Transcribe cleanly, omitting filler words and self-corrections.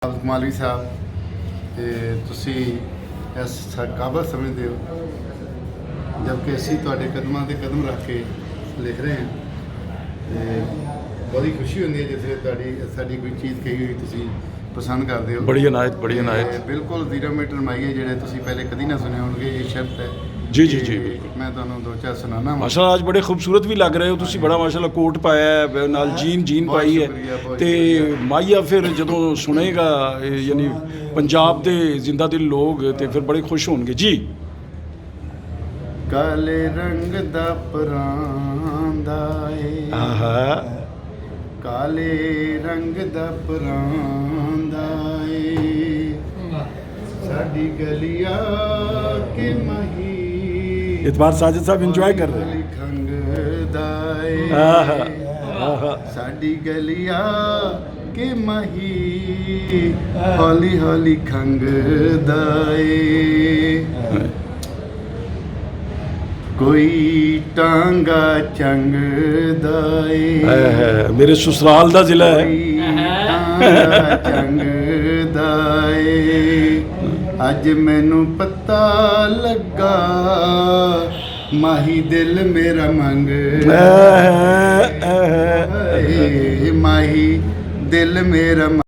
ਮਾਲਵੀ ਸਾਹਿਬ ਤੇ ਤੁਸੀਂ ਇਸ ਕਾਬਲ ਸਮਝਦੇ ਹੋ ਜਦਕਿ ਅਸੀਂ ਤੁਹਾਡੇ ਕਦਮਾਂ ਤੇ ਕਦਮ ਰੱਖ ਕੇ ਲਿਖ ਰਹੇ ਹਾਂ ਤੇ ਬੜੀ ਖੁਸ਼ੀ ਹੁੰਦੀ ਹੈ ਜਿਵੇਂ ਸਾਡੀ ਕੋਈ ਚੀਜ਼ ਕਹੀ ਹੋਈ ਤੁਸੀਂ ਪਸੰਦ ਕਰਦੇ ਹੋ। बड़ी अनायत बिल्कुल 0 मीटर माइए ਜਿਹੜੇ ਤੁਸੀਂ ਪਹਿਲੇ ਕਦੀ ਨਾ ਸੁਣੇ ਹੋਣਗੇ ਇਹ ਸ਼ਰਤ ਹੈ जी जी जी बिल्कुल। मैं ਤੁਹਾਨੂੰ ਦੋ ਚਾਰ ਸੁਣਾਣਾ माशाल्लाह आज बड़े खूबसूरत भी लग रहे हो तुसी बड़ा माशाल्लाह कोट पाया है नाल जीन पाई है ते माइया फिर जदों सुनेगा यानी पंजाब दे जिंदा दिल लोग ते फिर बड़े खुश होंगे जी। ਕਾਲੇ ਰੰਗ ਦਾ ਪਰਾਂਦਾ ਏ आहा ਕਾਲੇ ਰੰਗ ਦਾ ਪਰਾਂਦਾ ਏ ਸਾਡੀ ਗਲੀਆ ਕੇ ਮਹੀ इतबार साजिद साहब एंजॉय कर रहे हैं। ਖੰਗਦਾ ਏ आहा आहा ਸਾਡੀ ਗਲੀਆ ਕੇ ਮਹੀ ਹੌਲੀ ਹੌਲੀ ਖੰਗਦਾ ਏ कोई टांगा चंगदा ए मेरे ससुराल दा जिला है। टांगा चंगदा ए अज मैनू पता लगा माही दिल मेरा मंगदा ए माही दिल मेरा